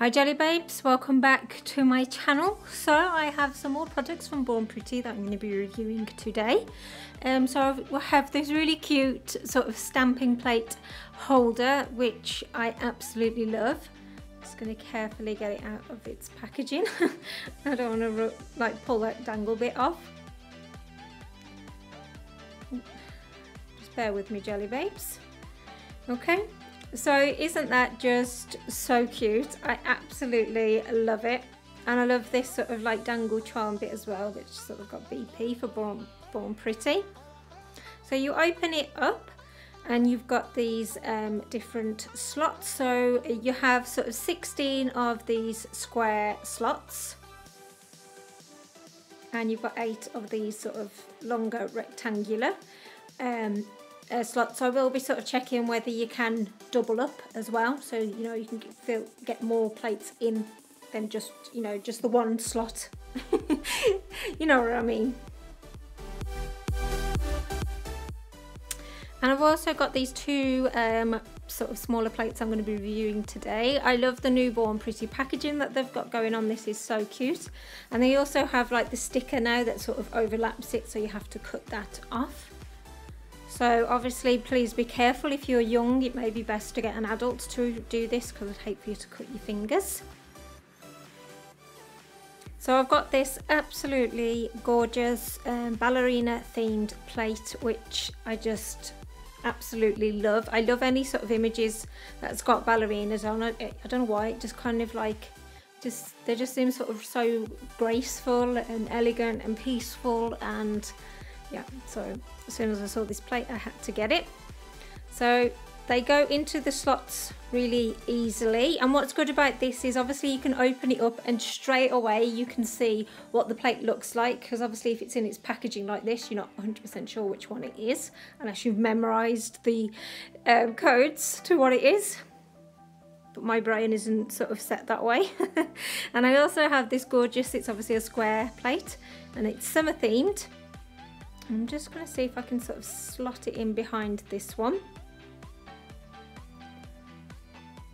Hi Jelly Babes, welcome back to my channel. So I have some more products from Born Pretty that I'm going to be reviewing today. So I have this really cute sort of stamping plate holder which I absolutely love. Just going to carefully get it out of its packaging. I don't want to like pull that dangle bit off. Just bear with me Jelly Babes. Okay. So isn't that just so cute? I absolutely love it, and I love this sort of like dangle charm bit as well, which sort of got BP for Born Pretty. So you open it up and you've got these different slots. So you have sort of 16 of these square slots, and you've got 8 of these sort of longer rectangular slots. So I will be sort of checking whether you can double up as well, so you know you can get more plates in than just just the one slot. You know what I mean. And I've also got these two sort of smaller plates I'm going to be reviewing today. I love the new Born Pretty packaging that they've got going on. This is so cute, and they also have like the sticker now that sort of overlaps it, so you have to cut that off. So obviously please be careful if you're young. It may be best to get an adult to do this because I'd hate for you to cut your fingers. So I've got this absolutely gorgeous ballerina themed plate which I just absolutely love. I love any sort of images that's got ballerinas on it. I don't know why, it just kind of like they just seem sort of so graceful and elegant and peaceful, and yeah, so as soon as I saw this plate I had to get it. So they go into the slots really easily, and what's good about this is obviously you can open it up and straight away you can see what the plate looks like, because obviously if it's in its packaging like this you're not 100% sure which one it is unless you've memorized the codes to what it is, but my brain isn't sort of set that way. And I also have this gorgeous, it's obviously a square plate and it's summer themed. I'm just going to see if I can sort of slot it in behind this one.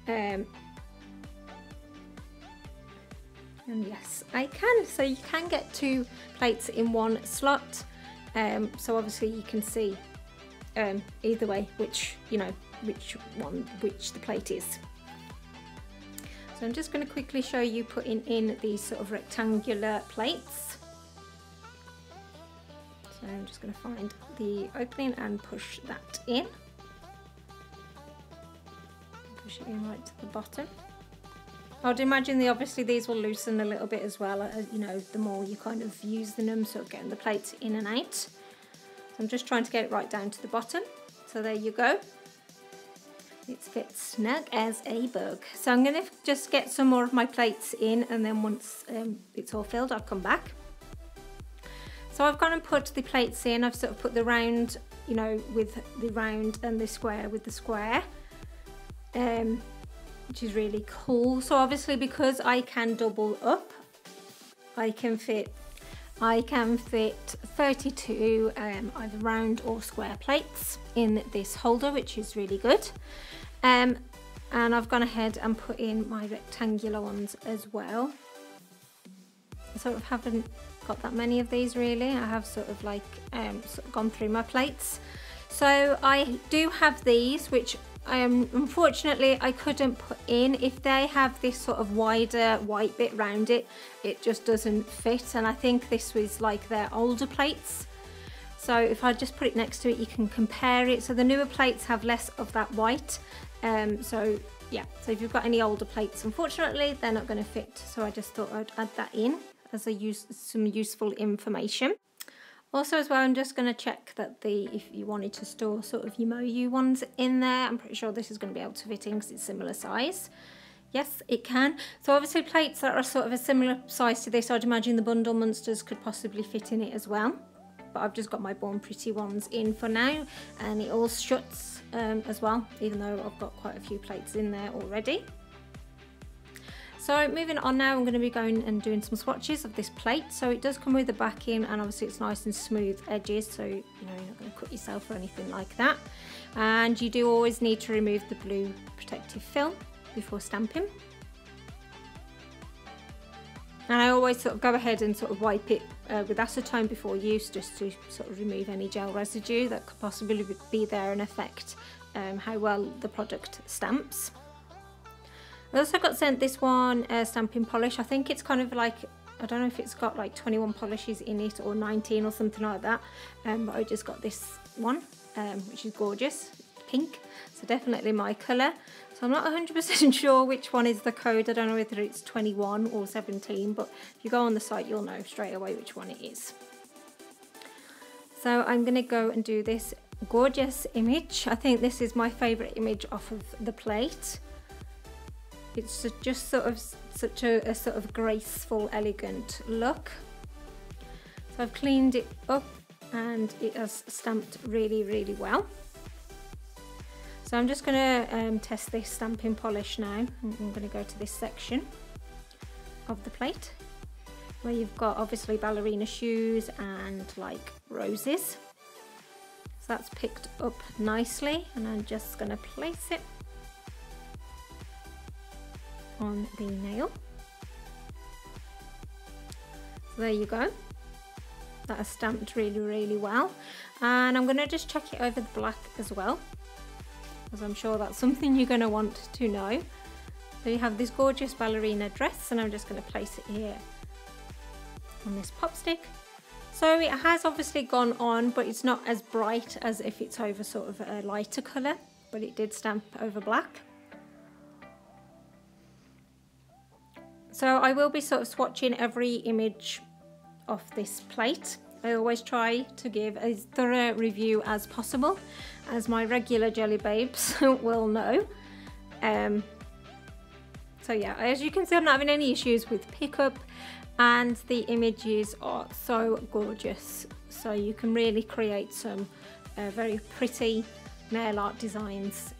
And yes, I can. So you can get 2 plates in one slot. So obviously you can see either way which the plate is. So I'm just going to quickly show you putting in these sort of rectangular plates. So I'm just going to find the opening and push that in. Push it in right to the bottom. I'd imagine obviously these will loosen a little bit as well, the more you kind of use them, sort of getting the plates in and out. So I'm just trying to get it right down to the bottom. So there you go. It fits snug as a bug. So I'm going to just get some more of my plates in, and then once it's all filled I'll come back. So I've gone and put the plates in. I've sort of put the round, with the round, and the square with the square, which is really cool. So obviously because I can double up, I can fit 32 either round or square plates in this holder, which is really good. And I've gone ahead and put in my rectangular ones as well. I sort of haven't got that many of these really. I have sort of like gone through my plates. So I do have these which unfortunately I couldn't put in. If they have this sort of wider white bit round it, it just doesn't fit, and I think this was like their older plates. So if I just put it next to it you can compare it. So the newer plates have less of that white, so yeah, so if you've got any older plates, unfortunately they're not going to fit, so I just thought I'd add that in as some useful information. Also as well, I'm just going to check that if you wanted to store sort of Imovie ones in there, I'm pretty sure this is going to be able to fit in because it's similar size. Yes, it can. So obviously plates that are sort of a similar size to this, I'd imagine the bundle monsters could possibly fit in it as well. But I've just got my Born Pretty ones in for now, and it all shuts as well, even though I've got quite a few plates in there already. So moving on now, I'm going to be going and doing some swatches of this plate. So it does come with the backing, and obviously it's nice and smooth edges, so you're not going to cut yourself or anything like that. And you do always need to remove the blue protective film before stamping. And I always sort of go ahead and sort of wipe it with acetone before use, just to sort of remove any gel residue that could possibly be there and affect how well the product stamps. I also got sent this one stamping polish. I think it's kind of like, I don't know if it's got like 21 polishes in it or 19 or something like that, but I just got this one, which is gorgeous, pink, so definitely my colour. So I'm not 100% sure which one is the code. I don't know whether it's 21 or 17, but if you go on the site you'll know straight away which one it is. So I'm going to go and do this gorgeous image. I think this is my favourite image off of the plate. It's just sort of such a sort of graceful, elegant look. So I've cleaned it up and it has stamped really, really well. So I'm just going to test this stamping polish now. I'm going to go to this section of the plate where you've got obviously ballerina shoes and like roses. So that's picked up nicely, and I'm just going to place it on the nail. So there you go. That is stamped really, really well. And I'm going to just check it over the black as well, because I'm sure that's something you're going to want to know. So you have this gorgeous ballerina dress, and I'm just going to place it here on this pop stick. So it has obviously gone on, but it's not as bright as if it's over sort of a lighter colour, but it did stamp over black. So I will be sort of swatching every image off this plate. I always try to give as thorough a review as possible, as my regular jelly babes will know. So yeah, as you can see, I'm not having any issues with pickup, and the images are so gorgeous. So you can really create some very pretty nail art designs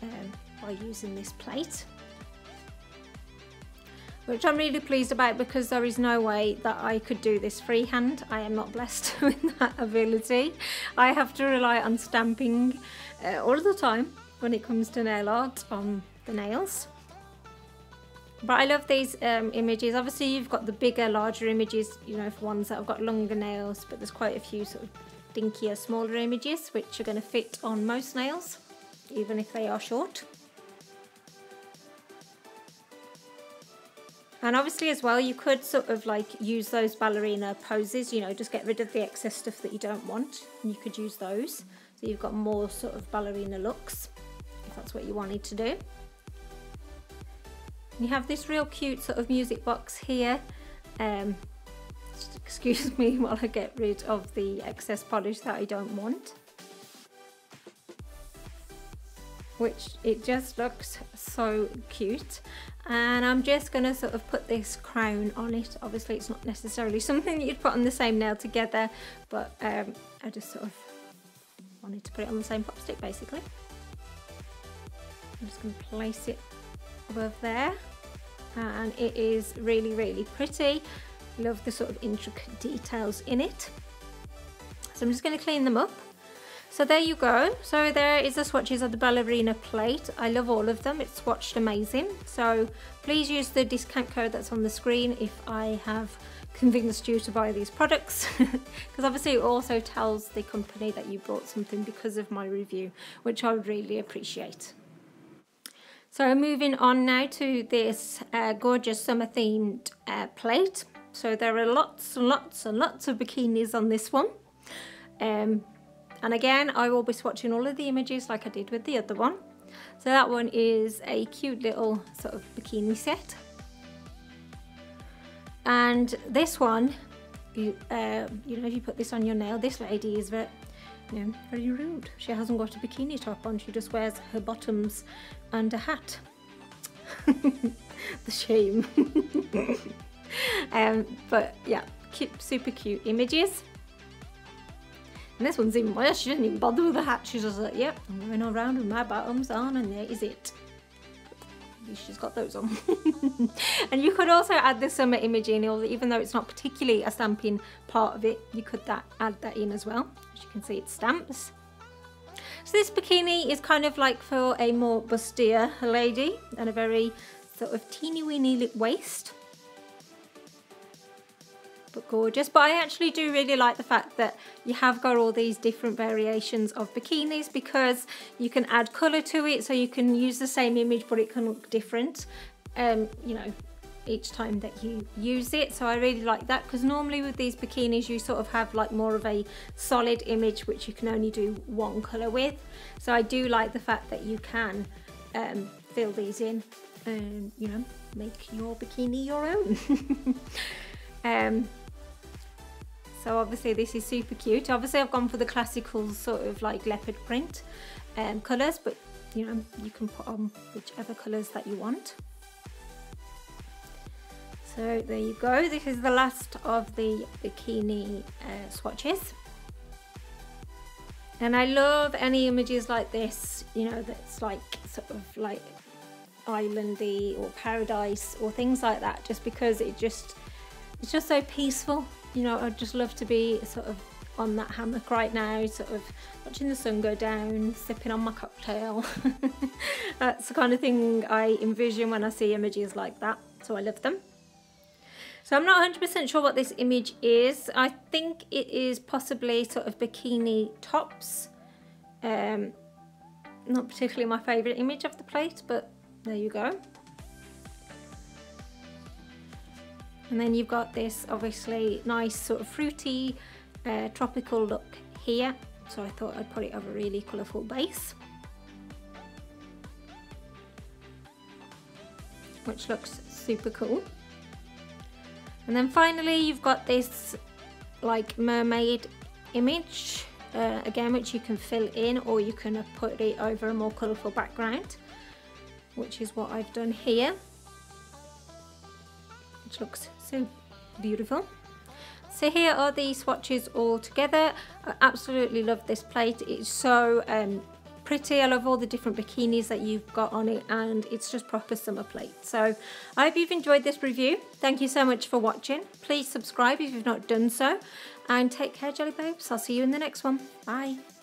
by using this plate, which I'm really pleased about, because there is no way that I could do this freehand. I am not blessed with that ability. I have to rely on stamping all the time when it comes to nail art on the nails. But I love these images. Obviously you've got the bigger, larger images, you know, for ones that have got longer nails, but there's quite a few sort of dinkier, smaller images which are going to fit on most nails, even if they are short. And obviously as well, you could sort of like use those ballerina poses, you know, just get rid of the excess stuff that you don't want, and you could use those. So you've got more sort of ballerina looks, if that's what you wanted to do. You have this real cute sort of music box here. Just excuse me while I get rid of the excess polish that I don't want. Which it just looks so cute. And I'm just going to sort of put this crown on it. Obviously it's not necessarily something that you'd put on the same nail together, but I just sort of wanted to put it on the same pop stick basically. I'm just going to place it above there, and it is really, really pretty. Love the sort of intricate details in it. So I'm just going to clean them up. So there you go. So there is the swatches of the ballerina plate. I love all of them. It's swatched amazing. So please use the discount code that's on the screen if I have convinced you to buy these products, because obviously it also tells the company that you bought something because of my review, which I would really appreciate. So moving on now to this gorgeous summer themed plate. So there are lots and lots and lots of bikinis on this one. And again, I will be swatching all of the images like I did with the other one. So that one is a cute little sort of bikini set. And this one, you know, if you put this on your nail, this lady is very, you know, very rude. She hasn't got a bikini top on, she just wears her bottoms and a hat. The shame. But yeah, cute, super cute images. And this one's even worse. She didn't even bother with the hat. She's just like, yep, I'm going around with my bottoms on, and there is it. At least she's got those on. And you could also add the summer image in, even though it's not particularly a stamping part of it, you could add that in as well. As you can see, it stamps. So this bikini is kind of like for a more bustier lady, and a very sort of teeny weeny waist. but gorgeous. But I actually do really like the fact that you have got all these different variations of bikinis, because you can add colour to it, so you can use the same image but it can look different, you know, each time that you use it. So I really like that, because normally with these bikinis you sort of have like more of a solid image which you can only do one colour with. So I do like the fact that you can fill these in and, you know, make your bikini your own. So obviously this is super cute. Obviously I've gone for the classical sort of like leopard print colours, but you know, you can put on whichever colours that you want. So there you go, this is the last of the bikini swatches. And I love any images like this, you know, that's like sort of like islandy or paradise or things like that, just because it's just so peaceful. You know, I'd just love to be sort of on that hammock right now, sort of watching the sun go down, sipping on my cocktail. That's the kind of thing I envision when I see images like that, so I love them. So I'm not 100% sure what this image is. I think it is possibly sort of bikini tops. Not particularly my favourite image of the plate, but there you go. And then you've got this obviously nice sort of fruity tropical look here. So I thought I'd put it over a really colourful base, which looks super cool. And then finally you've got this like mermaid image, again, which you can fill in, or you can put it over a more colourful background, which is what I've done here, which looks so beautiful. So here are the swatches all together. I absolutely love this plate. It's so pretty. I love all the different bikinis that you've got on it, and it's just proper summer plate. So I hope you've enjoyed this review. Thank you so much for watching. Please subscribe if you've not done so, and take care, jelly babes. I'll see you in the next one. Bye.